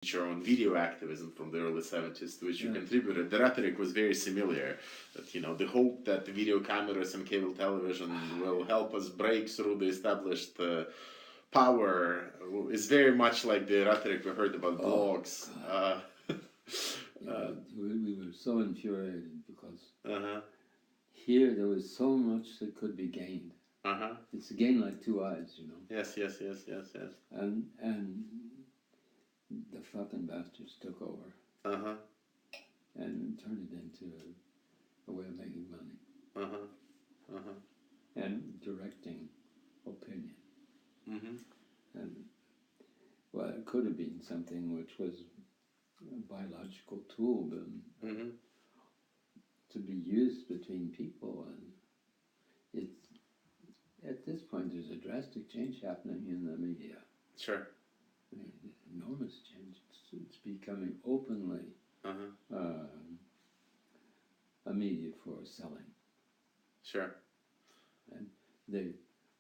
your own video activism from the early 70s to which you contributed, the rhetoric was very similar. That, the hope that the video cameras and cable television will help us break through the established power is very much like the rhetoric we heard about blogs. We were so infuriated because here there was so much that could be gained. It's a game like two eyes, Yes. And the fucking bastards took over. And turned it into a way of making money. And directing opinion. And well, it could have been something which was a biological tool, but to be used between people, and it's at this point there's a drastic change happening in the media. Sure. I mean, enormous change. It's becoming openly a media for selling. Sure. And they,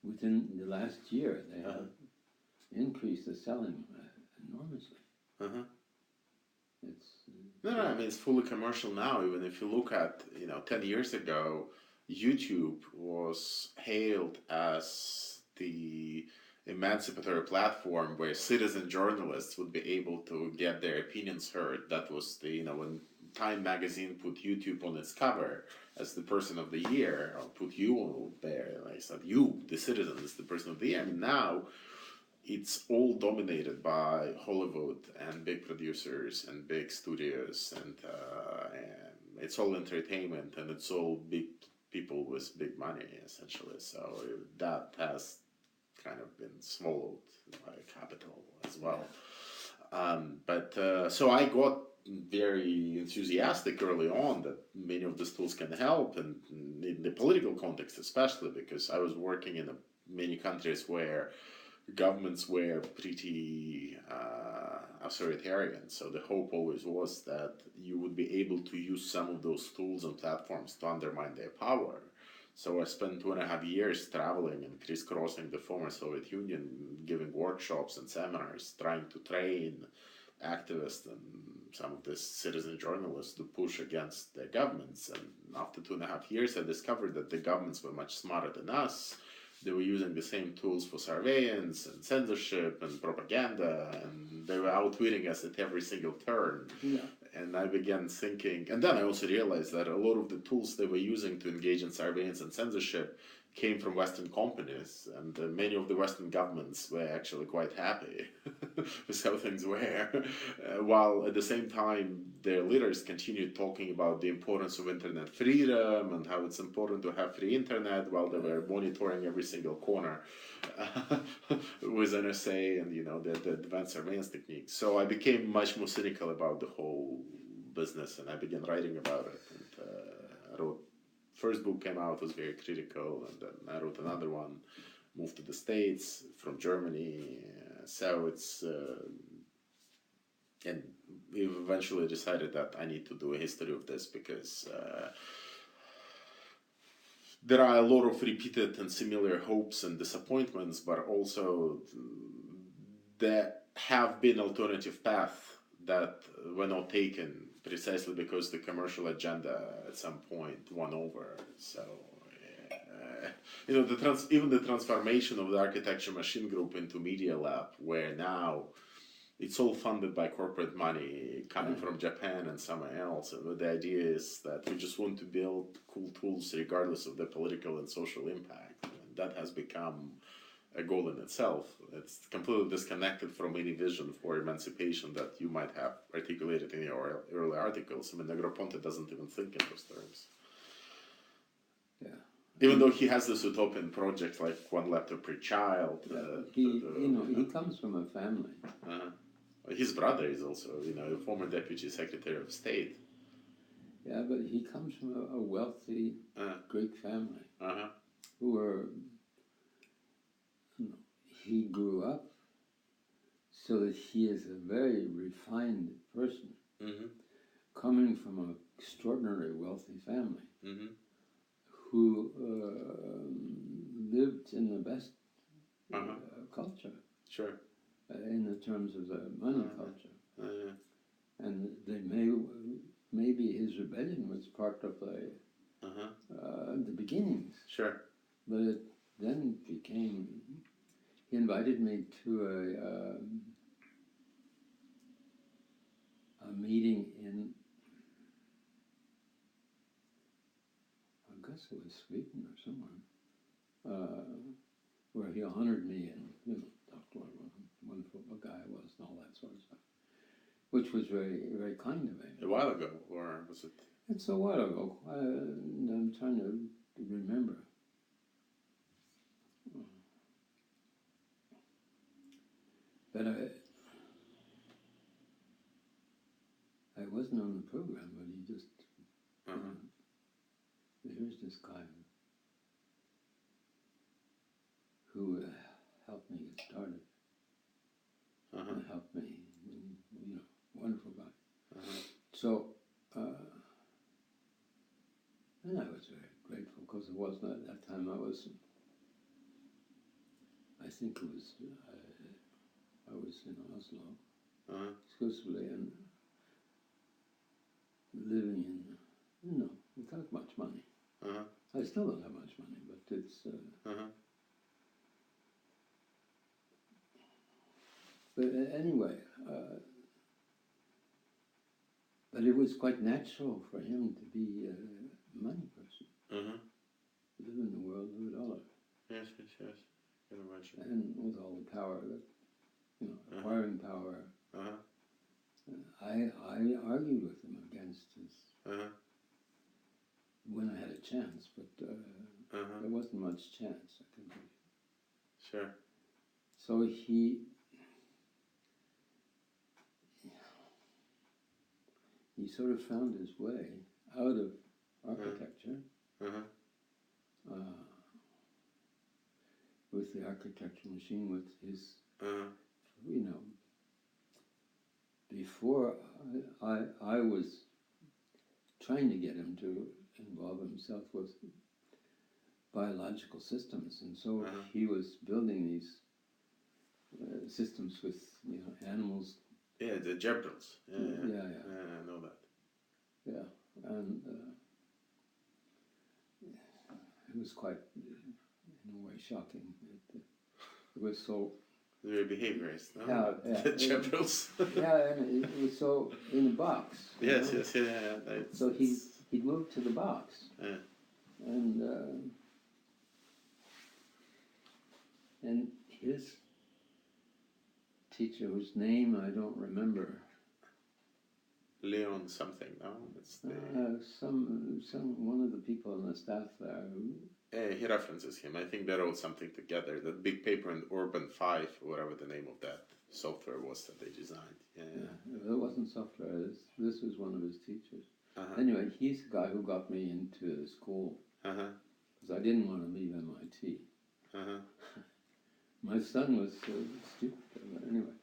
within the last year, they have increased the selling enormously. It's No, I mean, it's fully commercial now. Even if you look at, 10 years ago, YouTube was hailed as the emancipatory platform where citizen journalists would be able to get their opinions heard. That was when Time magazine put YouTube on its cover as the person of the year, or put you there, and I said, you, the citizen, is the person of the year. I mean, now it's all dominated by Hollywood and big producers and big studios, and it's all entertainment, and it's all big people with big money, essentially. So that has kind of been swallowed by capital as well. So I got very enthusiastic early on that many of these tools can help, and in the political context especially, because I was working in many countries where governments were pretty authoritarian. So the hope always was that you would be able to use some of those tools and platforms to undermine their power. So I spent 2.5 years traveling and crisscrossing the former Soviet Union, giving workshops and seminars, trying to train activists and some of the citizen journalists to push against their governments. And after 2.5 years, I discovered that the governments were much smarter than us. They were using the same tools for surveillance and censorship and propaganda, and they were outwitting us at every single turn. Yeah. And I began thinking, and then I also realized that a lot of the tools they were using to engage in surveillance and censorship came from Western companies, and many of the Western governments were actually quite happy with how things were, while at the same time their leaders continued talking about the importance of internet freedom and how it's important to have free internet, while they were monitoring every single corner with NSA and the advanced surveillance techniques. So I became much more cynical about the whole business, and I began writing about it. And I wrote. First book came out, was very critical, and then I wrote another one, moved to the States from Germany. So it's and we eventually decided that I need to do a history of this, because there are a lot of repeated and similar hopes and disappointments, but also there have been alternative paths that were not taken precisely because the commercial agenda at some point won over. So, even the transformation of the Architecture Machine Group into Media Lab, where now it's all funded by corporate money coming from Japan and somewhere else. And the idea is that we just want to build cool tools regardless of their political and social impact. And that has become a goal in itself. It's completely disconnected from any vision for emancipation that you might have articulated in your early articles. I mean, Negroponte doesn't even think in those terms. Yeah. Even though he has this utopian project like one laptop per child. He comes from a family. His brother is also, a former deputy secretary of state. Yeah, but he comes from a wealthy Greek family who were. He grew up so that he is a very refined person, coming from an extraordinarily wealthy family, who lived in the best culture. Sure. In the terms of the money culture. Rebellion was part of Uh-huh. the beginnings, Sure. but it then became. He invited me to a meeting in, I guess it was Sweden or somewhere, where he honored me and talked about what a wonderful guy I was and all that sort of stuff, which was very, very kind of him. A while ago, or was it? It's a while ago. I'm trying to remember. But I wasn't on the program, but he just, here's this guy who helped me get started. Helped me, wonderful guy. So, and I was very grateful because it wasn't at that time I think it was, I was in Oslo exclusively and living in, without much money. I still don't have much money, but it's, but anyway, but it was quite natural for him to be a money person. Live in the world of the dollar. Yes. Can imagine. And with all the power that, acquiring power. I argued with him against his, when I had a chance, but there wasn't much chance, I can tell you. Sure. So he sort of found his way out of architecture with the architecture machine, with his, before I was trying to get him to involve himself with biological systems, and so he was building these systems with animals. Yeah, the Gebrils. Yeah. I know that. Yeah, and it was quite, in a way, shocking. It was so. They're behaviorists, no? Yeah. The Gebrils. Yeah, and it was so in a box. Yes. So he'd moved to the box. Yeah. And his teacher, whose name I don't remember. Leon something, no? It's the... one of the people on the staff there. he references him. I think they wrote something together. That big paper in Urban 5, whatever the name of that software was that they designed. Yeah. It wasn't software. This was one of his teachers. Anyway, he's the guy who got me into school. Because I didn't want to leave MIT. My son was stupid. But anyway.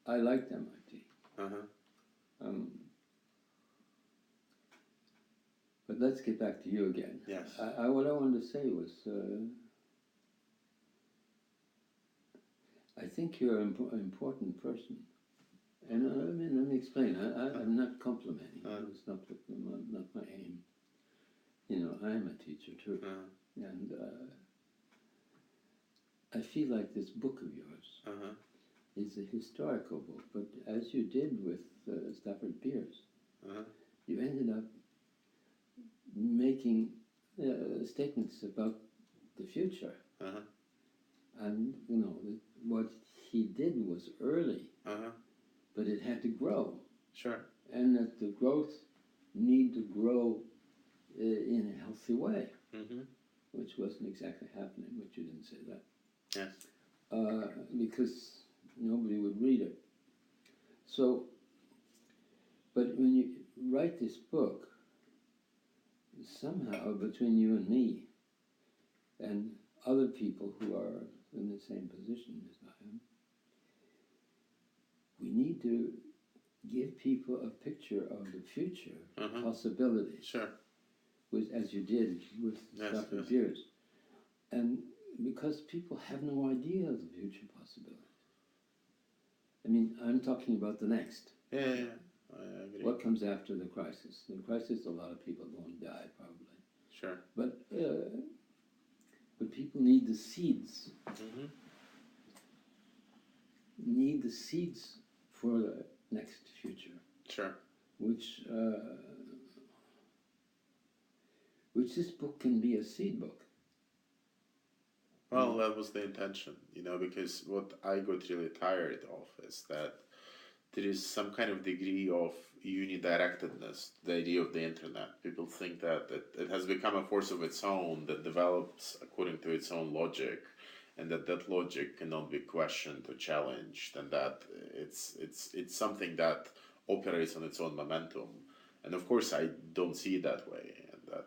I liked MIT. But let's get back to you again. Yes. What I wanted to say was, I think you're an important person. And let me explain. I'm not complimenting. It's not my aim. I'm a teacher too. And I feel like this book of yours is a historical book, but as you did with Stafford Beers, you ended up making statements about the future. And, what he did was early, but it had to grow. Sure. And that the growth need to grow in a healthy way, which wasn't exactly happening, but you didn't say that. Yes. Because nobody would read it. So, but when you write this book, somehow between you and me and other people who are in the same position as I am, we need to give people a picture of the future possibilities. Sure. As you did with Stafford Beers. And because people have no idea of the future possibilities. I mean, I'm talking about the next. Yeah. I agree. What comes after the crisis? The crisis, a lot of people won't die probably, Sure. but people need the seeds. Mm-hmm. Need the seeds for the next future. Sure. Which this book can be a seed book. Well, that was the intention, because what I got really tired of is that there is some kind of degree of unidirectedness, the idea of the internet. People think that it has become a force of its own that develops according to its own logic, and that logic cannot be questioned or challenged, and that it's something that operates on its own momentum. And of course, I don't see it that way, and that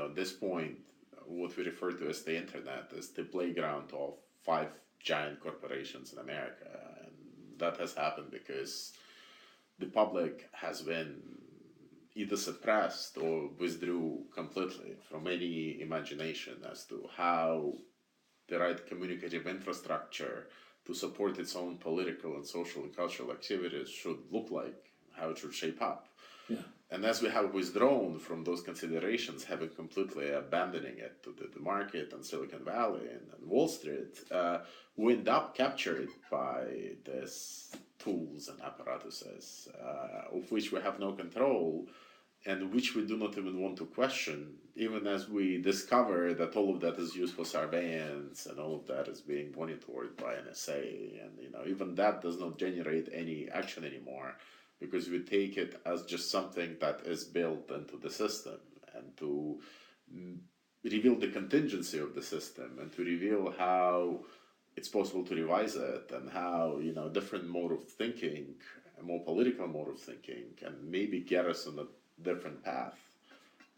at this point, what we refer to as the internet is the playground of 5 giant corporations in America, and that has happened because the public has been either suppressed or withdrew completely from any imagination as to how the right communicative infrastructure to support its own political and social and cultural activities should look like, how it should shape up. Yeah. And as we have withdrawn from those considerations, having completely abandoning it to the market and Silicon Valley and Wall Street, we end up captured by these tools and apparatuses of which we have no control and which we do not even want to question, even as we discover that all of that is used for surveillance and all of that is being monitored by NSA, and even that does not generate any action anymore, because we take it as just something that is built into the system, and to reveal the contingency of the system and to reveal how it's possible to revise it, and how different mode of thinking, a more political mode of thinking, can maybe get us on a different path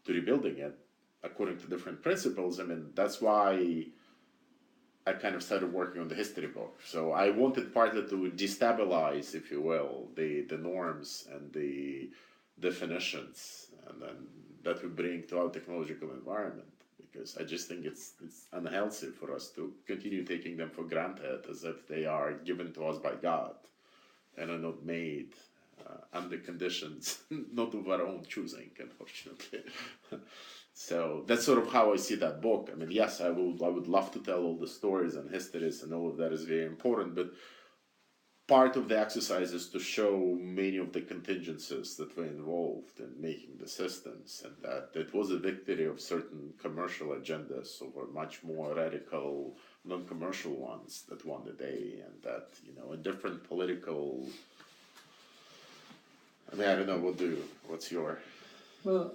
to rebuilding it according to different principles. I mean, that's why I kind of started working on the history book. So I wanted partly to destabilize, if you will, the norms and the definitions, and then that we bring to our technological environment, because I just think it's unhealthy for us to continue taking them for granted as if they are given to us by God and are not made under conditions not of our own choosing, unfortunately. So that's sort of how I see that book. I mean, yes, I would love to tell all the stories and histories, and all of that is very important, but part of the exercise is to show many of the contingencies that were involved in making the systems, and that it was a victory of certain commercial agendas over much more radical non-commercial ones that won the day, and that a different political, I mean, I don't know, what's your... Well,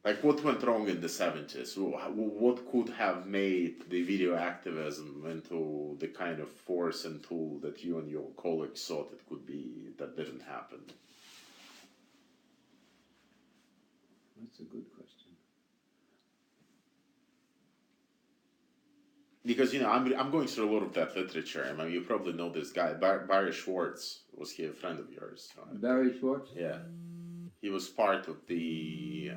like, what went wrong in the 70s? What could have made the video activism into the kind of force and tool that you and your colleagues thought it could be that didn't happen? That's a good question. Because, I'm going through a lot of that literature. I mean, you probably know this guy, Barry Schwartz. Was he a friend of yours? Barry Schwartz? Yeah. He was part of the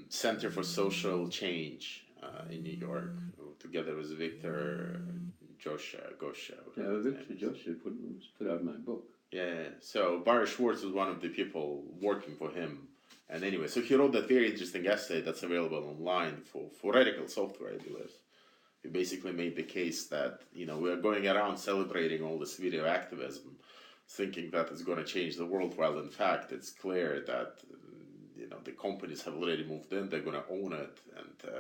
Center for Social Change in New York, together with Victor Gosha. Yeah, Victor Gosha put out my book. Yeah, so Barry Schwartz was one of the people working for him. And anyway, so he wrote that very interesting essay that's available online for Radical Software, I believe. He basically made the case that, we are going around celebrating all this video activism, thinking that it's going to change the world, while in fact it's clear that the companies have already moved in, they're going to own it, and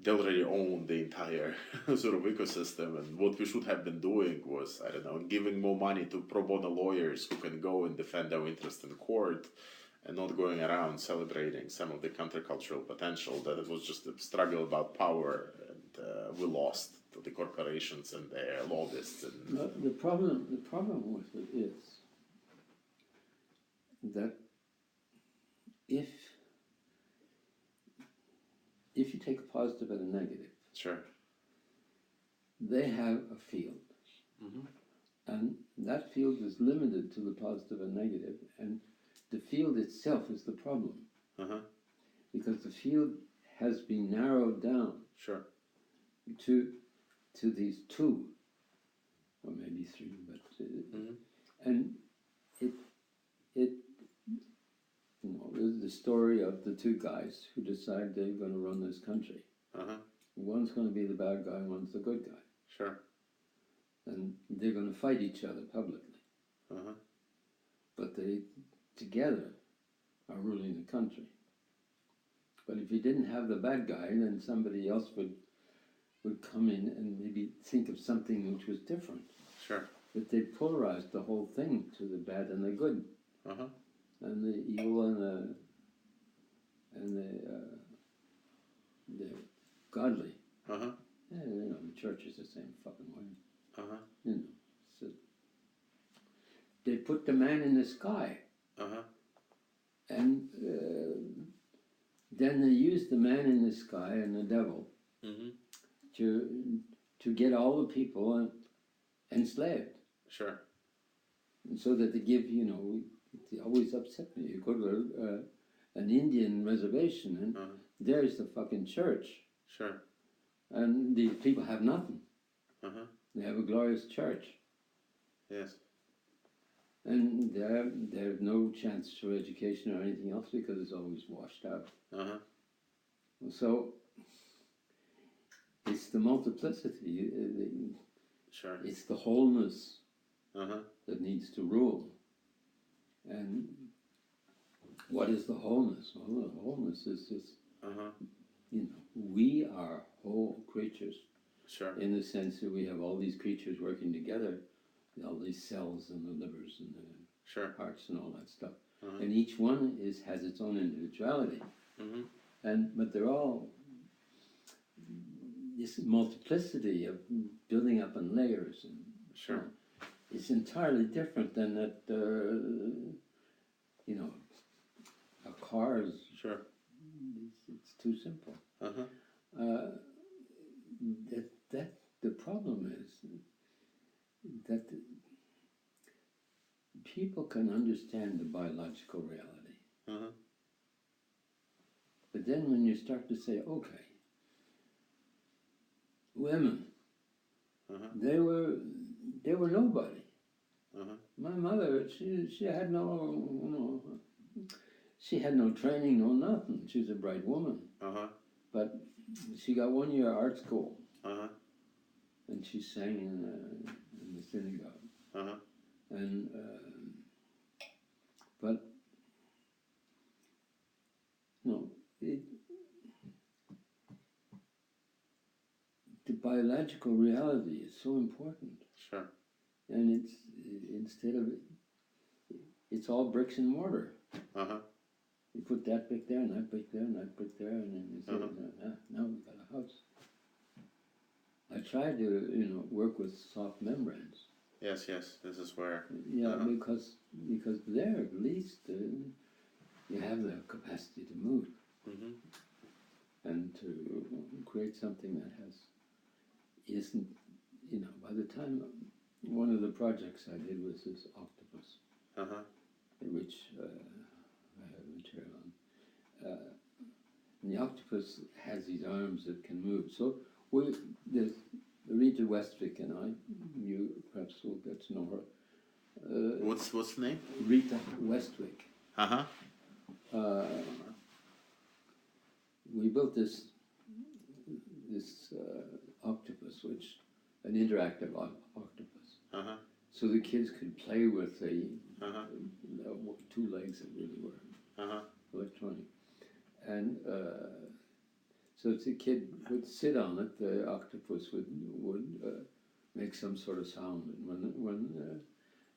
they already own the entire sort of ecosystem. And what we should have been doing was, I don't know, giving more money to pro bono lawyers who can go and defend their interest in court, and not going around celebrating some of the countercultural potential, that it was just a struggle about power, and we lost to the corporations and their lobbyists. And the problem with it is that if you take a positive and a negative, sure, they have a field, and that field is limited to the positive and negative, and the field itself is the problem, because the field has been narrowed down, sure, to these two, or maybe 3, but Mhm. and it you know, the story of the 2 guys who decide they're going to run this country. One's going to be the bad guy, one's the good guy. Sure. And they're going to fight each other publicly. But they together are ruling the country. But if you didn't have the bad guy, then somebody else would come in and maybe think of something which was different. Sure. But they polarized the whole thing to the bad and the good, and the evil and the godly. And, you know, the church is the same fucking way. You know, so they put the man in the sky, and then they used the man in the sky and the devil to get all the people enslaved. Sure. And so that they give, you know, it always upset me. You go to an Indian reservation and there's the fucking church. Sure. And these people have nothing. They have a glorious church. Yes. And they have no chance for education or anything else because it's always washed out. So it's the multiplicity, Sure. it's the wholeness that needs to rule. And what is the wholeness? Well, the wholeness is this, you know, we are whole creatures. Sure. In the sense that we have all these creatures working together, all these cells and the livers and the hearts and all that stuff. And each one has its own individuality. But they're all this multiplicity of building up in layers. And sure. It's entirely different than that, you know, a car is... Sure. It's too simple. The problem is that people can understand the biological reality. But then when you start to say, okay, women, they were nobody. My mother, she had no, you know, she had no training, no nothing. She was a bright woman. But she got 1 year art school. And she sang in the synagogue. And but no, the biological reality is so important. Sure. And it's instead of it's all bricks and mortar. You put that brick there and that brick there and that brick there, and then you say, now we've got a house. I tried to, you know, work with soft membranes. Yes, this is where. Yeah, because there at least you have the capacity to move and to create something that isn't, you know, by the time one of the projects I did was this octopus, which I have material on. And the octopus has these arms that can move. So there's Rita Westwick and I, you perhaps will get to know her. What's the name? Rita Westwick. We built this octopus, an interactive octopus. So the kids could play with the 2 legs that really were electronic. And so if the kid would sit on it, the octopus would make some sort of sound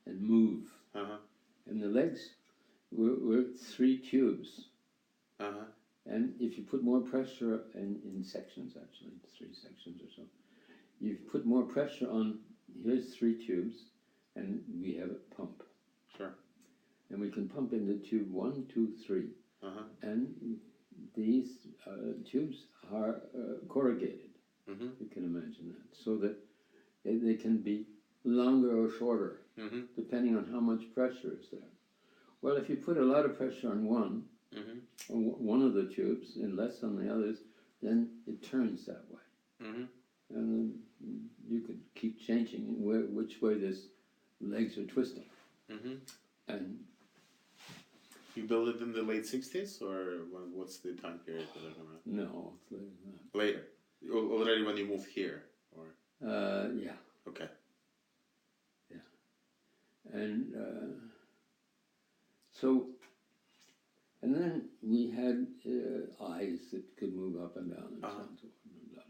and move. And the legs were 3 tubes. And if you put more pressure in sections, actually 3 sections or so, you put more pressure on, here's 3 tubes, and we have a pump. Sure. And we can pump into tube 1, 2, 3. And these tubes are corrugated. You can imagine that. So that they can be longer or shorter, depending on how much pressure is there. Well, if you put a lot of pressure on one of the tubes and less on the others, then it turns that way. And you could keep changing which way this legs are twisting. And you built it in the late 60s, or what's the time period that I'm around? no, it's later than that. Later, already when you moved here, or Yeah. okay. And so, and then we had eyes that could move up and down and so on and so forth, and blah,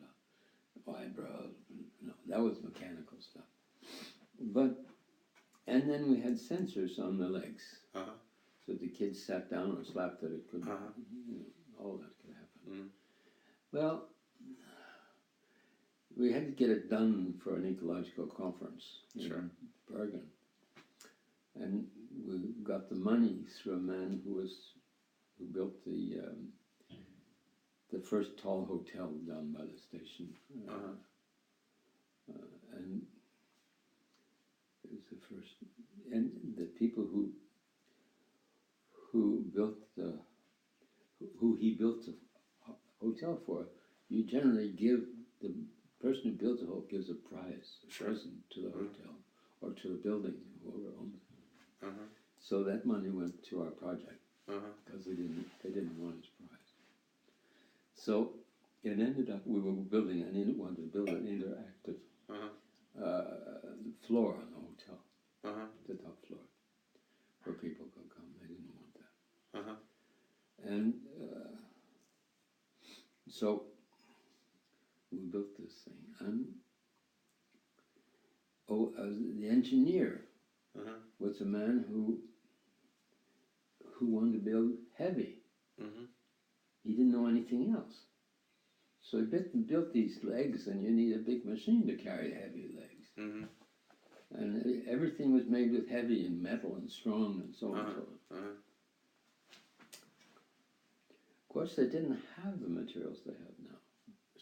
blah. Eyebrows, no, that was mechanical stuff. But, and then we had sensors on the legs. So the kids sat down or slapped it, it could, all that could happen. Well, we had to get it done for an ecological conference in Bergen. And we got the money through a man who built the first tall hotel down by the station. And it was the first, and the people who he built the hotel for, you generally give the person who built the hotel gives a prize, a present to the hotel or to the building, whoever owns it. So that money went to our project because they didn't want his prize. So it ended up we were building wanted to build an interactive floor on the hotel, the top floor, where people could come. They didn't want that. And so we built this thing, and the engineer was a man who wanted to build heavy. He didn't know anything else. So he built these legs, and you need a big machine to carry heavy legs. And everything was made with heavy and metal and strong and so on and so on. Of course, they didn't have the materials they have now.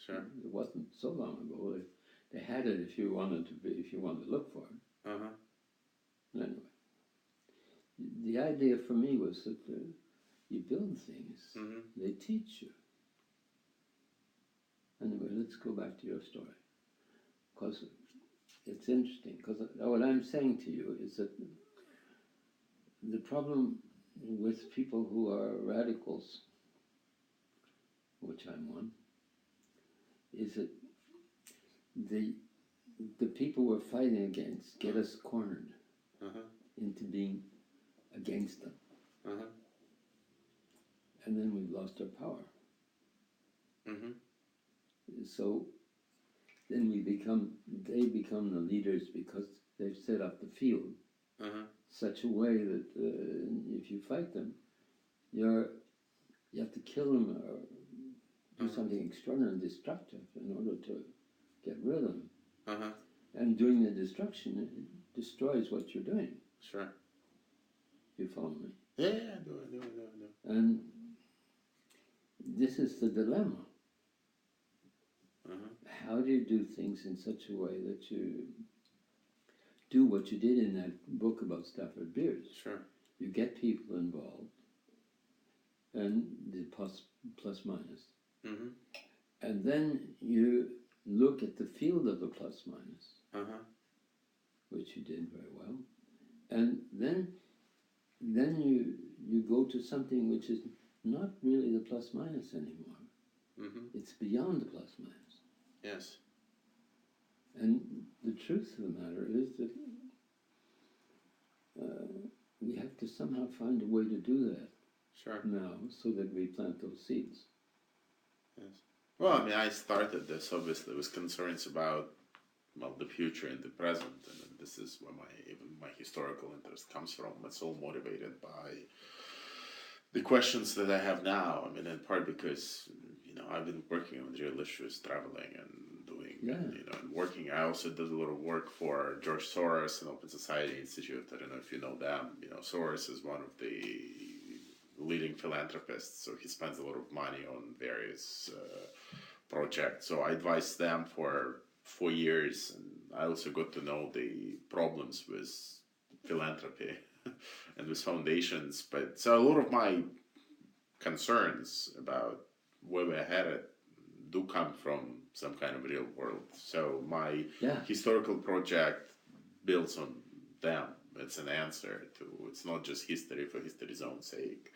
Sure. It wasn't so long ago. They had it if you wanted to look for it. Anyway, the idea for me was that you build things, they teach you. Anyway, let's go back to your story, because it's interesting. Because what I'm saying to you is that the problem with people who are radicals, which I'm one, is that the people we're fighting against get us cornered into being against them. And then we've lost our power. So then they become the leaders because they've set up the field such a way that if you fight them, you have to kill them or do something extraordinary and destructive in order to get rid of them. And doing the destruction, it destroys what you're doing. Sure. You follow me? Yeah, I do. And this is the dilemma. How do you do things in such a way that you do what you did in that book about Stafford Beers? Sure. You get people involved, and the plus minus. And then you look at the field of the plus minus, which you did very well. And then you go to something which is not really the plus minus anymore. It's beyond the plus minus. Yes. And the truth of the matter is that we have to somehow find a way to do that now, so that we plant those seeds. Yes. Well, I mean, I started this obviously with concerns about the future and the present, and this is where my historical interest comes from. It's all motivated by the questions that I have now. I mean, in part because I've been working on real issues, traveling and doing, and working. I also did a lot of work for George Soros and Open Society Institute. I don't know if you know them. Soros is one of the leading philanthropists, so he spends a lot of money on various projects. So I advised them for 4 years, and I also got to know the problems with philanthropy and with foundations. But so a lot of my concerns about where we're headed do come from some kind of real world. So my Yeah. historical project builds on them. It's an answer to. It's not just history for history's own sake,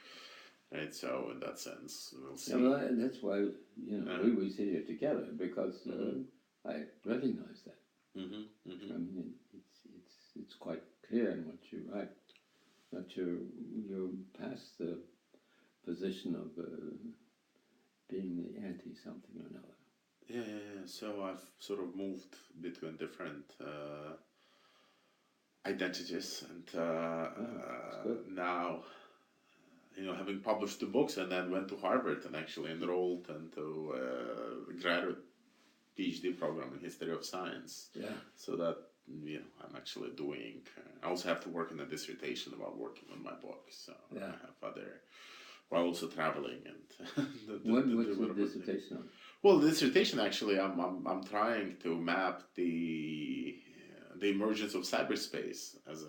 right? So in that sense, we'll see. Yeah, well, that's why we sit here together because I recognize that. I mean, it's quite clear in what you write that you're past the position of being the anti something or another. Yeah. So I've sort of moved between different identities, and now, having published the books, and then went to Harvard and actually enrolled into a graduate PhD program in history of science. Yeah. So that I'm actually doing. I also have to work on a dissertation about working on my book. So I have other, while also traveling and. What's the dissertation on? Well, the dissertation actually, I'm trying to map the emergence of cyberspace as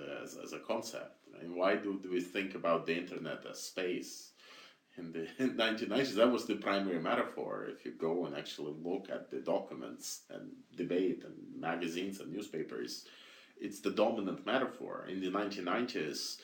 a concept. And why do we think about the internet as space? In the 1990s, that was the primary metaphor. If you go and actually look at the documents and debate and magazines and newspapers, it's the dominant metaphor. In the 1990s,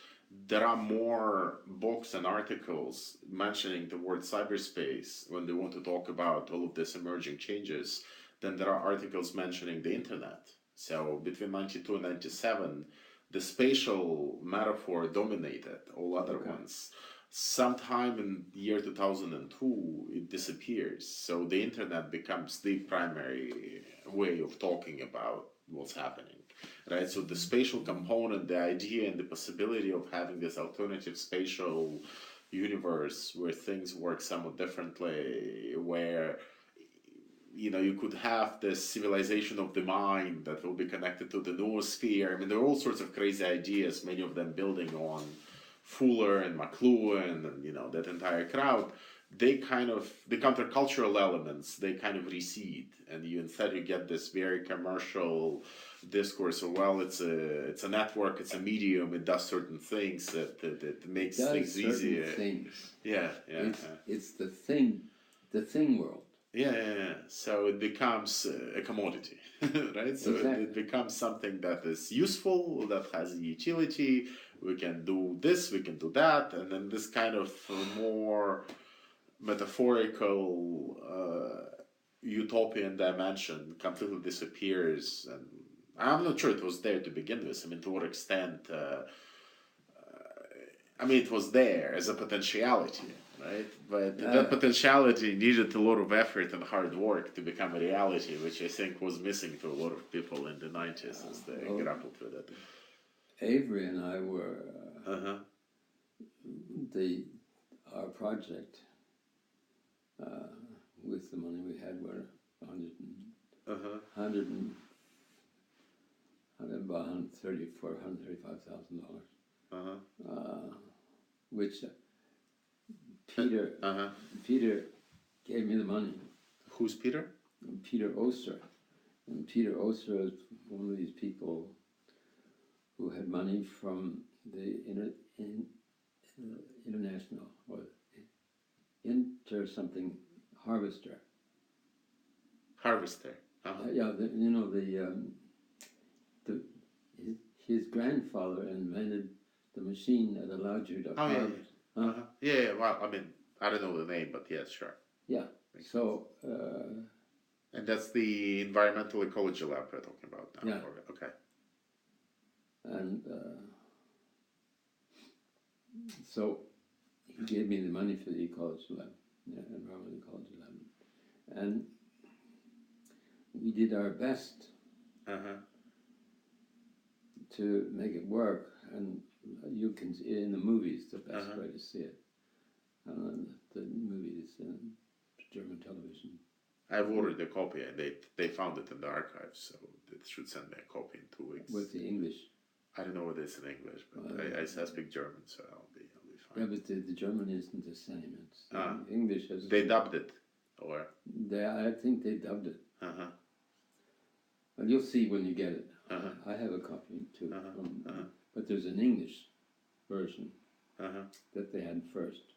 there are more books and articles mentioning the word cyberspace when they want to talk about all of these emerging changes than there are articles mentioning the internet. So between 92 and 97, the spatial metaphor dominated all other ones. Sometime in the year 2002, it disappears. So the internet becomes the primary way of talking about what's happening. Right, so the spatial component, the idea and the possibility of having this alternative spatial universe where things work somewhat differently, where you could have this civilization of the mind that will be connected to the noosphere. I mean, there are all sorts of crazy ideas, many of them building on Fuller and McLuhan and that entire crowd. They the countercultural elements, they kind of recede, and instead you get this very commercial discourse of, well, it's a network, it's a medium, it does certain things that makes things easier. It's the thing world. Yeah. So it becomes a commodity, right? So it becomes something that is useful, that has utility. We can do this, we can do that, and then this kind of more metaphorical utopian dimension completely disappears. And I'm not sure it was there to begin with. I mean, to what extent? It was there as a potentiality, right? But that potentiality needed a lot of effort and hard work to become a reality, which I think was missing to a lot of people in the 90s as they grappled with it. Avery and I were our project with the money we had were about $135,000, which Peter gave me the money. Who's Peter? Peter Oster. And Peter Oster is one of these people who had money from the international or something harvester. Harvester. His grandfather invented the machine that allowed you to harvest. Yeah. Well, I don't know the name, but yes, sure. Yeah. So. And that's the environmental ecology lab we're talking about now. Yeah. Okay. And so he gave me the money for the ecology lab, environmental ecology lab, and we did our best to make it work. And you can see it in the movies, the best way to see it. The movie is German television. I've ordered a copy, and they found it in the archives, so they should send me a copy in 2 weeks. With the English? I don't know what it is in English, but I speak German, so I'll be fine. Yeah, but the German isn't the same. It's English has. They dubbed it, or? I think they dubbed it. Well, you'll see when you get it. I have a copy too, but there's an English version that they had first.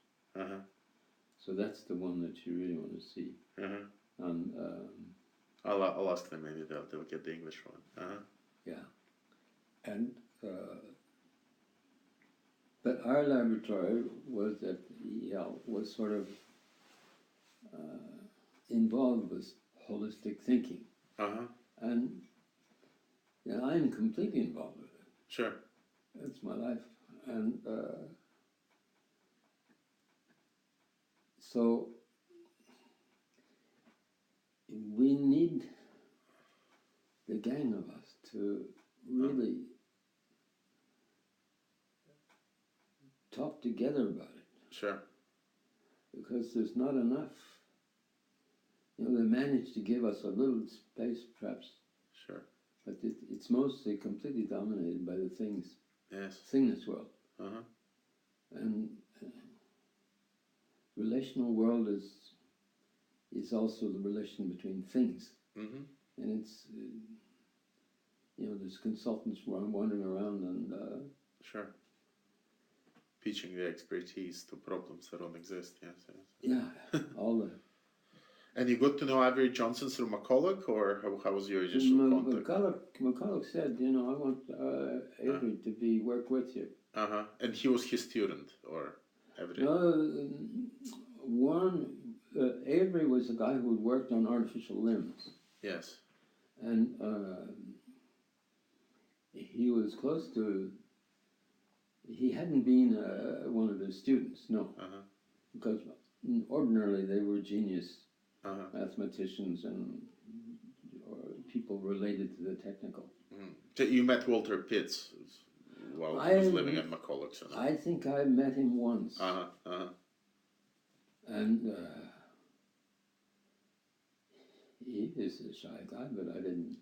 So that's the one that you really want to see. I'll ask them, maybe they'll get the English one. Yeah, and but our laboratory was at Yale was sort of involved with holistic thinking, and I'm completely involved with it. Sure. It's my life, and so we need the gang of us to really talk together about it. Sure. Because there's not enough. They managed to give us a little space, perhaps. Sure. But it's mostly completely dominated by the things. Yes. Thingness world. And relational world is also the relation between things. And it's there's consultants wandering around and sure, pitching their expertise to problems that don't exist. Yes. Yeah, all that. And you got to know Avery Johnson through McCulloch, or how was your initial contact? McCulloch said, I want Avery to work with you. And he was his student, or Avery? No, Avery was a guy who had worked on artificial limbs. Yes. And he was close to. He hadn't been one of his students, no, because ordinarily they were genius mathematicians and or people related to the technical. So you met Walter Pitts while he was living at McCulloch. So I think I met him once. And he is a shy guy, but I didn't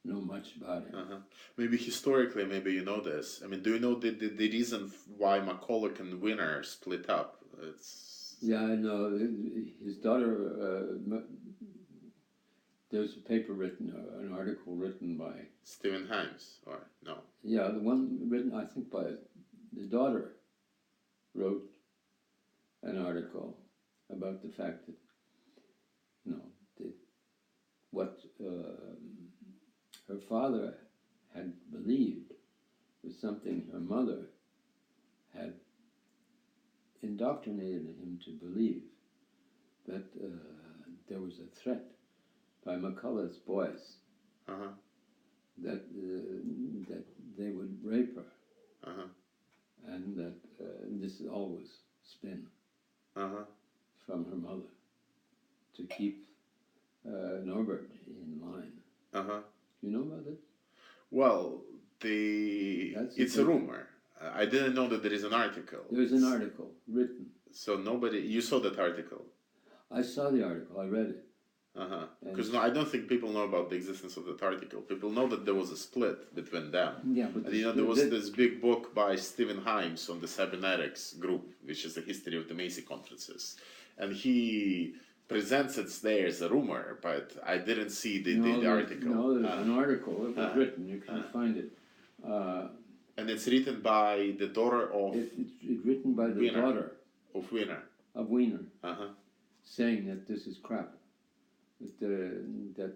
know much about him. Maybe historically, maybe you know this. I mean, do you know the reason why McCulloch and Wiener split up? Yeah, I know. His daughter, there's a paper written, an article written by... Stephen Himes, or no? Yeah, the one written, I think, by the daughter wrote an article about the fact that, what her father had believed was something her mother had indoctrinated him to believe, that there was a threat by McCullough's boys that they would rape her, and that this all was spin from her mother to keep Norbert in line. You know about it? Well, it's a rumor. I didn't know that there is an article. There's an article written. So you saw that article? I saw the article, I read it. Because I don't think people know about the existence of that article. People know that there was a split between them. Yeah, but there was this big book by Stephen Himes on the cybernetics group, which is the history of the Macy conferences. And he presents it there as a rumor, but I didn't see the article. No, there's an article. It was written. You can find it. And it's written by the daughter of... It's written by the Wiener. daughter Of Wiener. Of Wiener. Saying that this is crap. That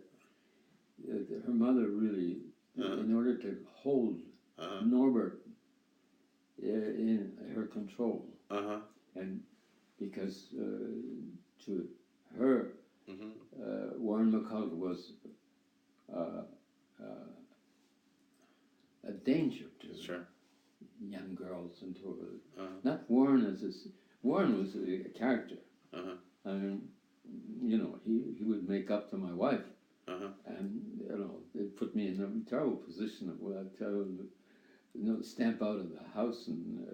her mother really, in order to hold Norbert in her control, and because to her, Warren McCulloch was a danger to young girls and to not Warren Warren was a character. I mean, he would make up to my wife, and it put me in a terrible position of where I'd tell him, stamp out of the house, and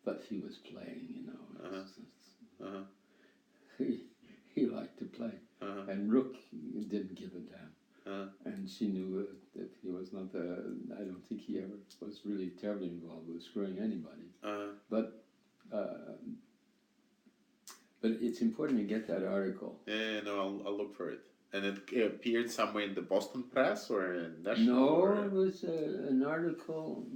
but he was playing, he liked to play, and Rook didn't give a damn, and she knew that he was not. I don't think he ever was really terribly involved with screwing anybody, but it's important to get that article. Yeah, no, I'll look for it. And it appeared somewhere in the Boston Press or in National? No, it was an article.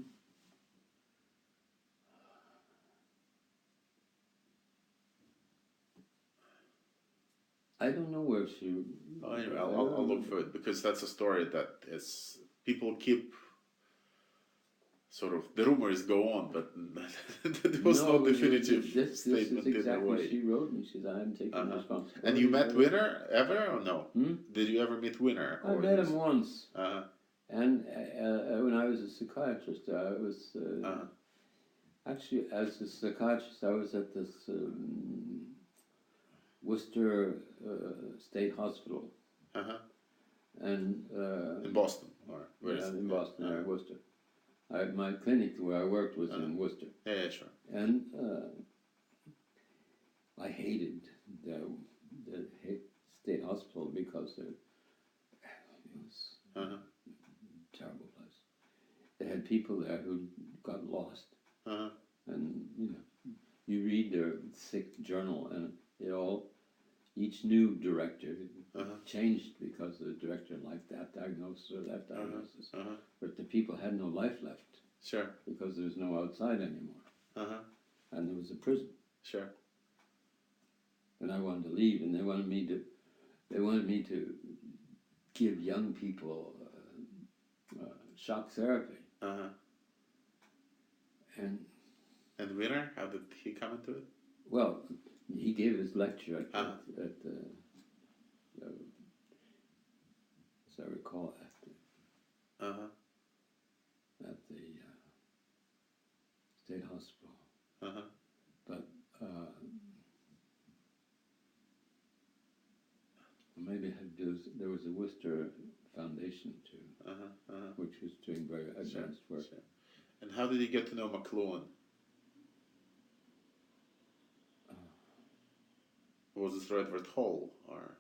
I don't know where she. Oh, anyway, I'll look for it because that's a story that is people keep sort of the rumors go on, but there was no definitive this statement is exactly either way. she wrote me. She said, "I'm taking responsibility." And you met Winner ever or no? Hmm? Did you ever meet Winner? I met him once, Uh-huh. and when I was a psychiatrist, I was actually as a psychiatrist. I was at this Worcester State Hospital, and in Boston, or where is it? in Boston, or Worcester. My clinic where I worked was in Worcester. Yeah, sure. And I hated the state hospital because it was a terrible place. They had people there who got lost, and you read their sick journal, and each new director changed because the director liked that diagnosis or that diagnosis, but the people had no life left. Sure. Because there was no outside anymore, and there was a prison. Sure. And I wanted to leave, and they wanted me to give young people shock therapy. And Winner, how did he come into it? Well, he gave his lecture at the, as I recall, at the state hospital. But maybe it had to do. There was a Worcester Foundation too, which was doing very advanced work. Sure. And how did you get to know McLuhan? Was it through Edward Hall, or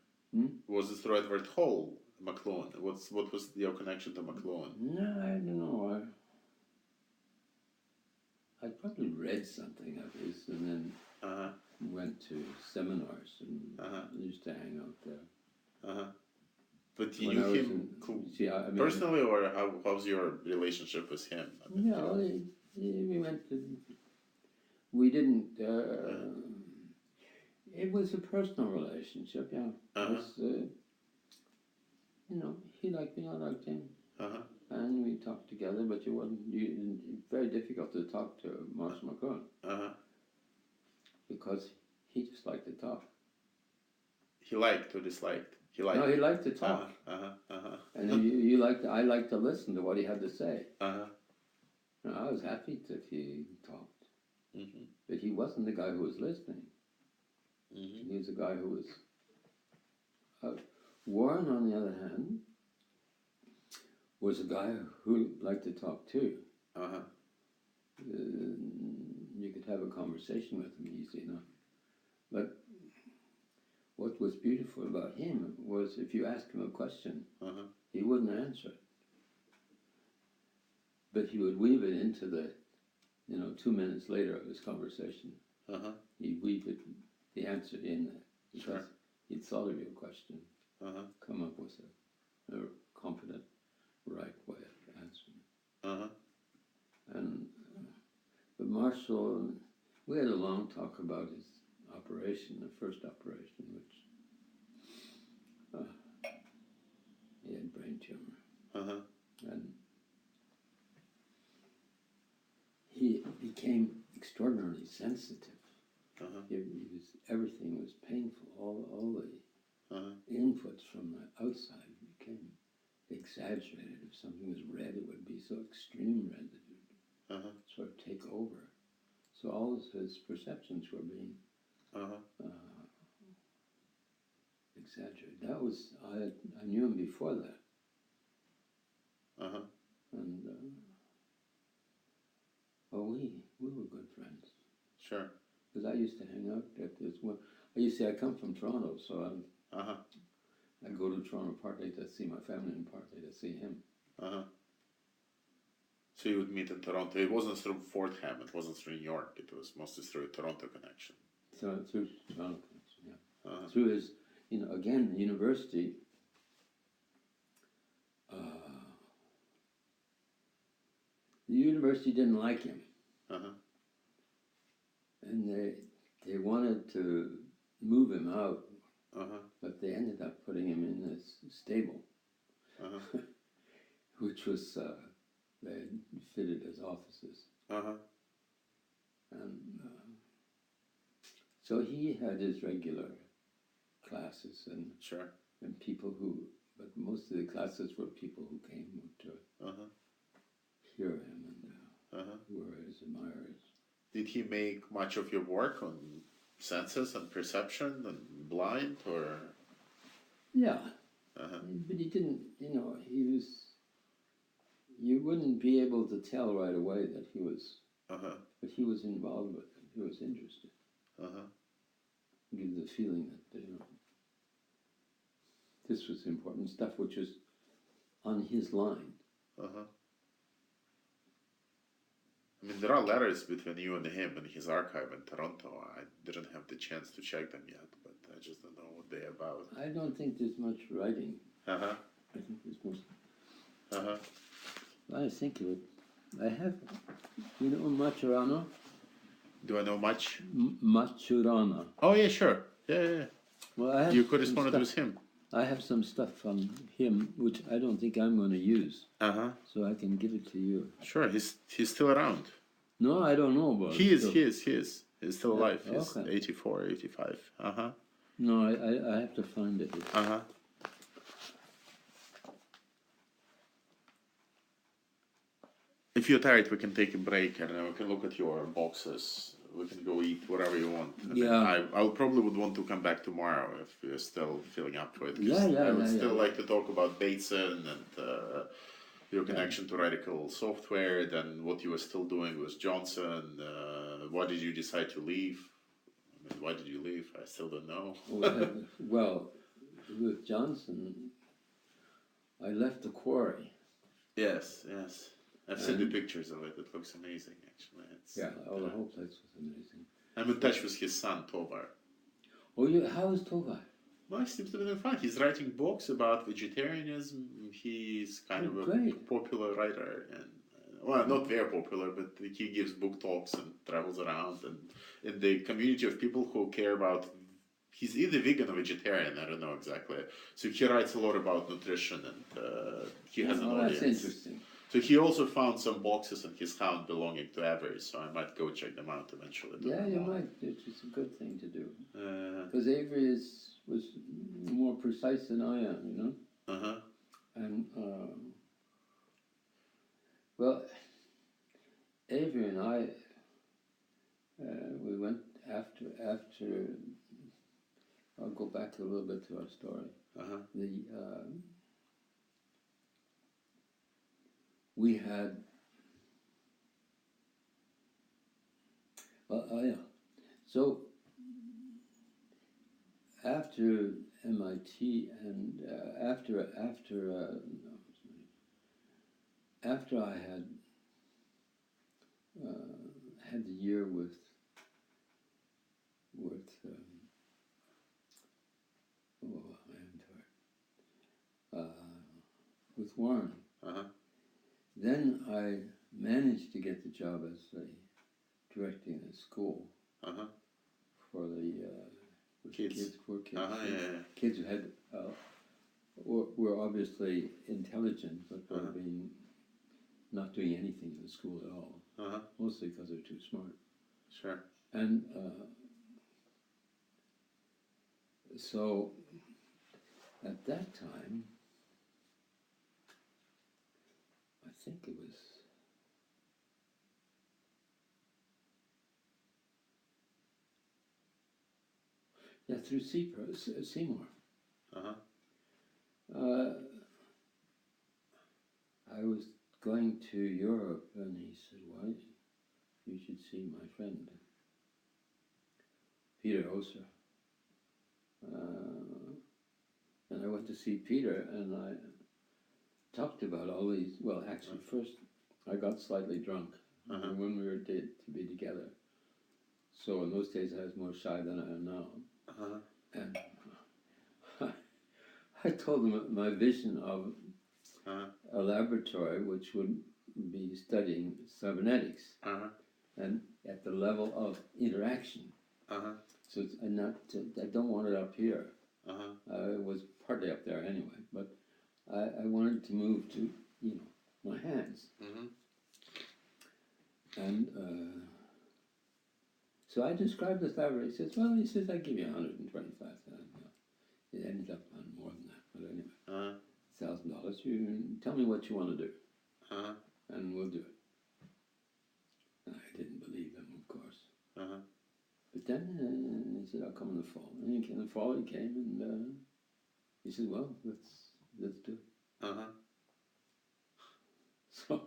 was it through Edward Hall, McLuhan? What was your connection to McLuhan? No, I don't know. I probably read something of his, and then went to seminars and used to hang out there. But you knew him personally, or how was your relationship with him? We went to. We didn't. It was a personal relationship, yeah. It was, he liked me, I liked him. And we talked together, but very difficult to talk to Marshall McLuhan. Because he just liked to talk. He liked or disliked? He liked to talk. And I liked to listen to what he had to say. I was happy that he talked. But he wasn't the guy who was listening. He was a guy who was. Warren, on the other hand, was a guy who liked to talk too. You could have a conversation with him easy enough. But what was beautiful about him was if you asked him a question, he wouldn't answer it. But he would weave it into the, 2 minutes later of his conversation. He'd weave the answer in there. Because he'd thought of your question, come up with a competent, right way of answering. But Marshall, we had a long talk about his operation, the first operation, which he had brain tumor. And he became extraordinarily sensitive. Everything was painful. All the inputs from the outside became exaggerated. If something was red, it would be so extreme red that it would sort of take over. So all of his perceptions were being exaggerated. That was I knew him before that. And we were good friends. Sure. Because I used to hang out at this one. I come from Toronto, so I go to Toronto partly to see my family and partly to see him. So you would meet in Toronto. It wasn't through Fordham. It wasn't through New York. It was mostly through a Toronto connection. So through Toronto connection, yeah. Through his, again, the university. The university didn't like him. And they wanted to move him out but they ended up putting him in this stable, which was they fitted as offices, and so he had his regular classes and people who, but most of the classes were people who came to hear him and were his admirers. Did he make much of your work on senses and perception and blind, or? Yeah, but he didn't. He was. You wouldn't be able to tell right away that he was. But he was involved with it. He was interested. Give the feeling that this was important stuff, which was on his line. I mean, there are letters between you and him in his archive in Toronto. I didn't have the chance to check them yet, but I just don't know what they're about. I don't think there's much writing. I think there's most. I think of it. I have. You know Maturana? Do I know much? Maturana. Oh yeah, sure. Yeah. Well, I have. You corresponded with him. I have some stuff from him which I don't think I'm going to use. So I can give it to you. Sure, he's still around. No, I don't know about He is. He's still alive. He's okay. 84, 85. No, I have to find it. If you're tired, we can take a break and we can look at your boxes. We can go eat whatever you want. I probably would want to come back tomorrow if you're still feeling up for it. I would still like to talk about Bateson and your connection to Radical Software, then what you were still doing with Johnson. Why did you decide to leave? I mean, why did you leave? I still don't know. Well, with Johnson, I left the quarry. Yes. I've seen the pictures of it. It looks amazing, actually. The whole place was amazing. I'm in touch with his son, Tovar. Oh, how is Tovar? Well, he seems to be doing fine. He's writing books about vegetarianism. He's kind of a popular writer. And well, not very popular, but he gives book talks and travels around. And in the community of people who care about... He's either vegan or vegetarian, I don't know exactly. So he writes a lot about nutrition and he has an audience. That's interesting. So he also found some boxes in his town belonging to Avery, so I might go check them out eventually. Yeah, you might. It's a good thing to do. Because Avery was more precise than I am, And, well, Avery and I, we went after, I'll go back a little bit to our story. We had, so after MIT and after I had the year with Warren. Then I managed to get the job as directing a school for the kids. Kids who had were obviously intelligent, but were not doing anything in the school at all. Mostly because they're too smart. Sure. And so at that time, I think it was through Seymour. I was going to Europe, and he said, "Why, you should see my friend Peter Oser." And I went to see Peter, and I talked about all these. Well, actually, first I got slightly drunk when we were to be together. So in those days, I was more shy than I am now. And I told him my vision of a laboratory which would be studying cybernetics and at the level of interaction. So I don't want it up here. I was partly up there anyway, but I wanted to move to, you know, my hands. And so I described the salary. He says, well, he says, I give you 125,000. It ended up on more than that, but anyway, $1,000. You tell me what you want to do, and we'll do it. And I didn't believe him, of course. But then he said, I'll come in the fall. And in the fall he came, and he said, well, let's do it. So,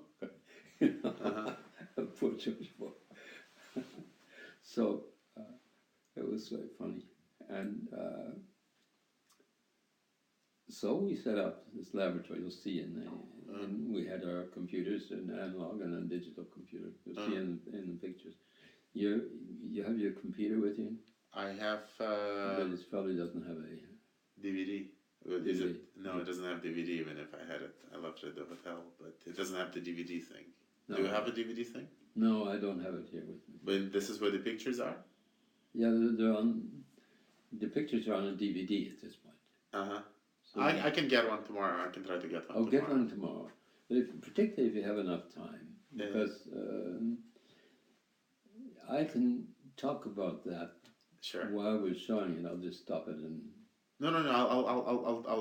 you know, poor George boy. So it was very funny, and so we set up this laboratory. You'll see and we had our computers, an analog and a digital computer. You'll see in the pictures. You have your computer with you? I have. But it probably doesn't have a DVD. Is it? No, it doesn't have DVD. Even if I had it, I left it at the hotel. But it doesn't have the DVD thing. No. Do you have a DVD thing? No, I don't have it here with me. But this is where the pictures are. Yeah, they're on. The pictures are on a DVD at this point. So I can get one tomorrow. I can try to get one. I'll get one tomorrow. But particularly if you have enough time, because I can talk about that. Sure. While we're showing it, I'll just stop it and. No.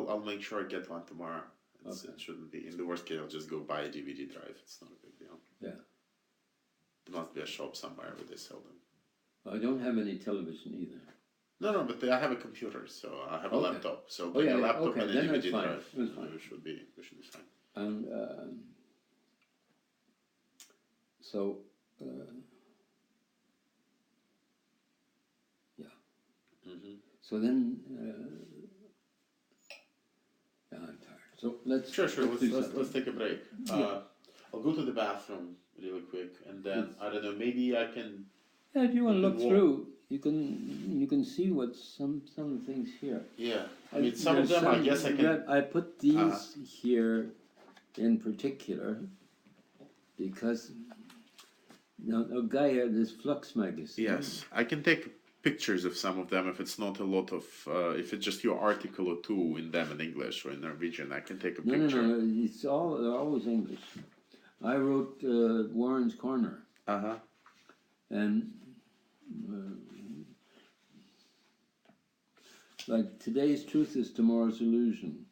I'll make sure I get one tomorrow. Okay. It shouldn't be. In the worst case, I'll just go buy a DVD drive. It's not a big deal. Yeah. There must be a shop somewhere where they sell them. I don't have any television either. No, but I have a computer, so I have a laptop. So a laptop and a then DVD fine. drive. That's fine. We should be fine. And so yeah. So then yeah, I'm tired. So let's sure. Let's take a break. I'll go to the bathroom really quick, and then I don't know. Maybe I can. Yeah, if you want to look through, you can see what some of the things here. Yeah, I mean some of them. I guess I can. I put these here in particular because a guy had this Flux magazine. Yes, I can take pictures of some of them if it's not a lot of. If it's just your article or two in them in English or in Norwegian, I can take a picture. No, it's they're always English. I wrote Warren's Corner. And like today's truth is tomorrow's illusion.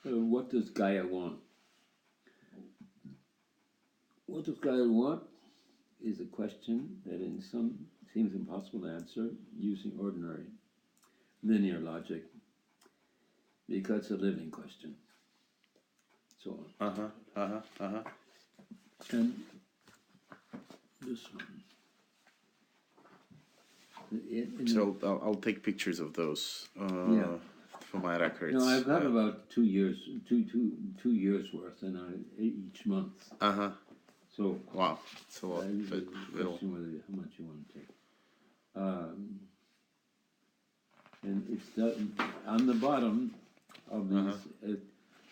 What does Gaia want? What does Gaia want is a question that in some seems impossible to answer using ordinary linear logic, because it's a living question. So on. And this one. So I'll take pictures of those for my records. No, I've got about 2 years, two years worth, and each month. So wow, it's a lot. But question whether how much you want to take. And it's on the bottom of these.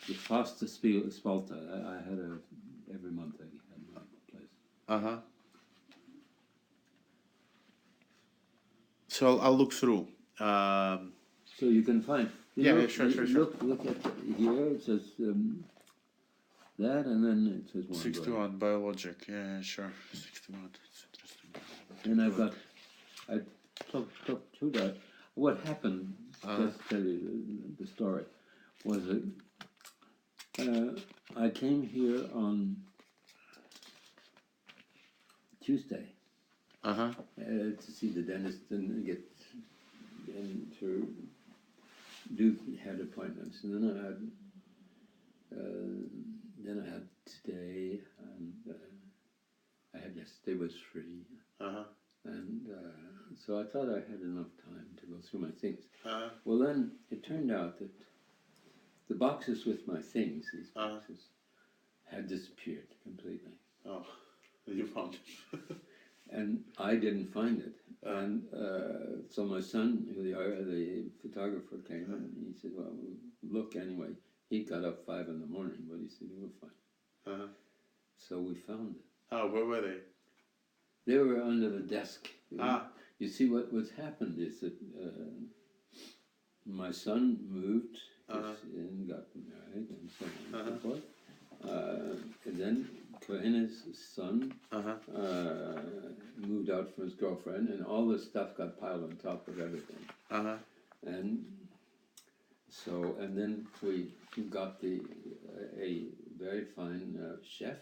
The Fasta Spalta. I had every month I had my place. So I'll look through. So you can find. Sure. Look at here. It says that, and then it says 61 biologic. Yeah, sure. 61. It's interesting. And I took to that. What happened? Just to tell you the story. Was I came here on Tuesday. To see the dentist and to do head appointments, and then I had today, and I had yesterday was free, and so I thought I had enough time to go through my things. Well, then it turned out that the boxes with my things, these boxes, had disappeared completely. Oh, you found it. And I didn't find it. And so my son, the photographer, came and he said, well, look anyway. He got up 5 in the morning, but he said, we'll find it. So we found it. Oh, where were they? They were under the desk. You see, what's happened is that my son moved Uh-huh. and got married and so on and so forth. And then Cohen's son moved out from his girlfriend, and all this stuff got piled on top of everything. And so, and then we got a very fine chef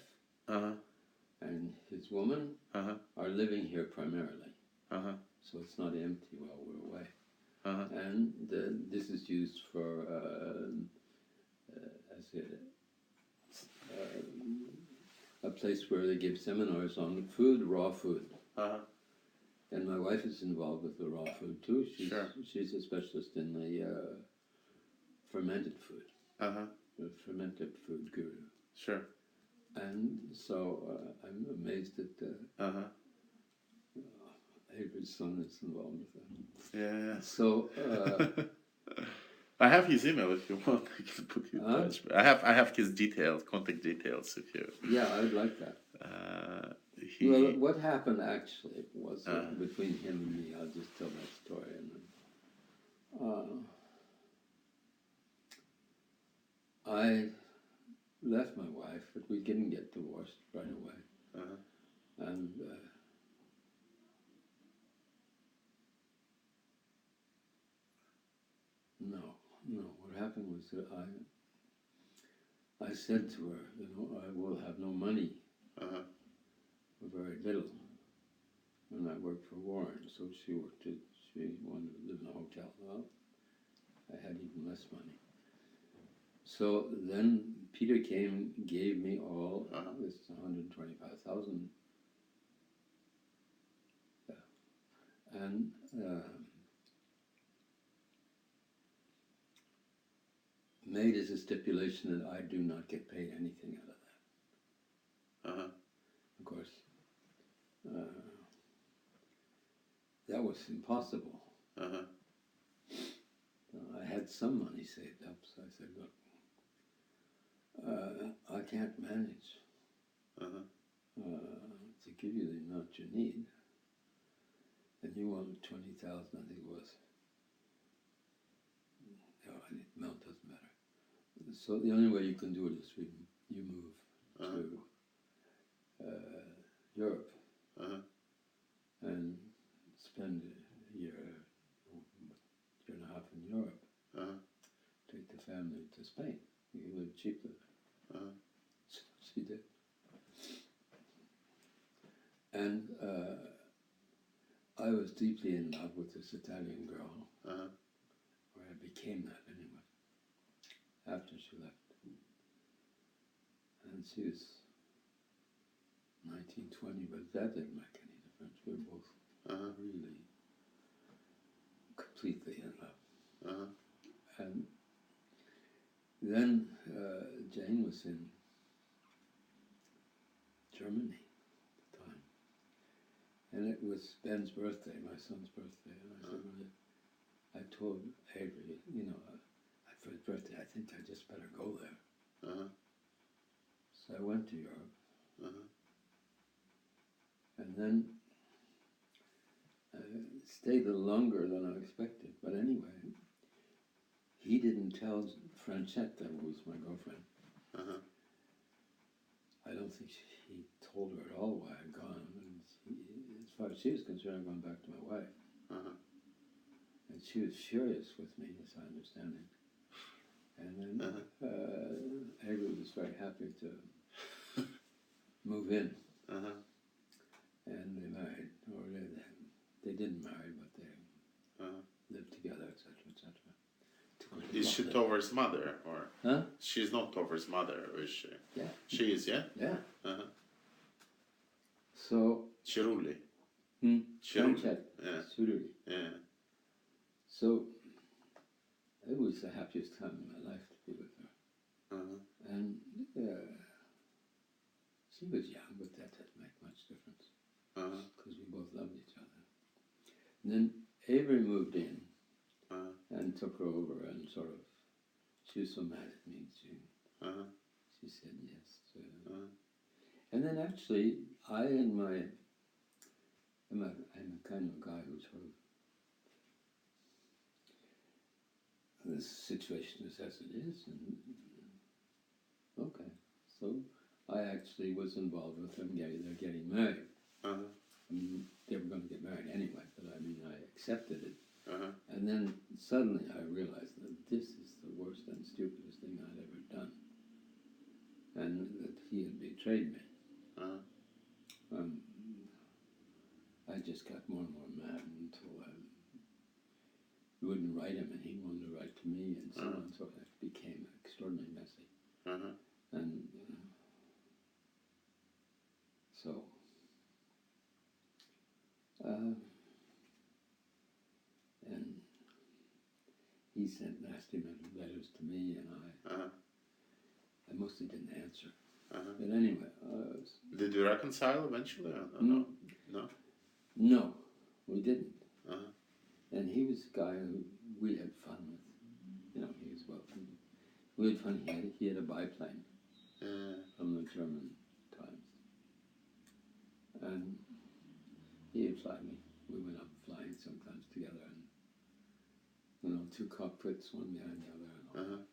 and his woman are living here primarily. So it's not empty while we're away. And this is used for as a place where they give seminars on food, raw food. And my wife is involved with the raw food too. She's a specialist in the fermented food, the fermented food guru. Sure. And so I'm amazed that Avery's son is involved with that. Yeah. So I have his email if you want. I can put you in touch. I have his details, contact details if you. Yeah, I'd like that. Well, what happened actually was between him and me. I'll just tell that story. And I left my wife, but we didn't get divorced right away. And no. What happened was that I said to her, you know, I will have no money, or very little, when I worked for Warren. So she wanted to live in a hotel. Well, I had even less money. So then Peter came, gave me all this 125,000, and made as a stipulation that I do not get paid anything out of that. Of course, that was impossible. I had some money saved up, so I said, look, I can't manage to give you the amount you need, and you want 20,000, I think it was. No, amount doesn't matter. So the only way you can do it is you move to Europe and spend a year and a half in Europe. Take the family to Spain. You can live cheaply. So she did. And I was deeply in love with this Italian girl, or I became that anyway, after she left. And she was 19, 20, but that didn't make any difference. We were both really completely in love. And then Jane was in Germany at the time. And it was Ben's birthday, my son's birthday. And I said, well, I told Avery, you know, for his birthday, I think I just better go there. So I went to Europe. And then stayed a little longer than I expected. But anyway, he didn't tell Francetta, who was my girlfriend. I don't think he told her at all why I'd gone. And as far as she was concerned, I'd gone back to my wife. And she was furious with me, as I understand it. And then Avery was very happy to move in. And they married, or they didn't marry, but they lived together, etc., etc. Is she Tover's mother, or? Huh? She's not Tover's mother, or is she? Yeah. She is, yeah? Yeah. So... Cirulli. Francetta. Yeah. Cirulli. Yeah. So, it was the happiest time in my life to be with her. And she was young, but that didn't make much difference. Because we both loved each other. And then Avery moved in and took her over and sort of, she was so mad at me. She said yes. And then actually, I'm a kind of guy who sort of the situation is as it is, and okay. So I actually was involved with them they're getting married. Uh-huh. I mean, they were going to get married anyway, but I mean, I accepted it. Uh-huh. And then suddenly I realized that this is the worst and stupidest thing I'd ever done. And that he had betrayed me. Uh-huh. I just got more and more mad until I wouldn't write him and he wanted to write to me and so on. So it became extraordinarily messy. Uh-huh. And so and he sent nasty letters to me, and I mostly didn't answer. But anyway, did you reconcile eventually? Or no, no, no, we didn't. And he was a guy who we had fun with. You know, he was welcome. We had fun. He had a biplane from the German times, and he would fly me. We went up flying sometimes together, and you know, two cockpits, one behind the other, and all,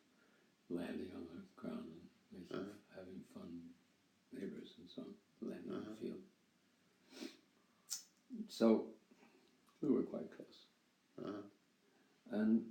landing on the ground and making, having fun, neighbors and so on, landing on the field. So we were quite close, and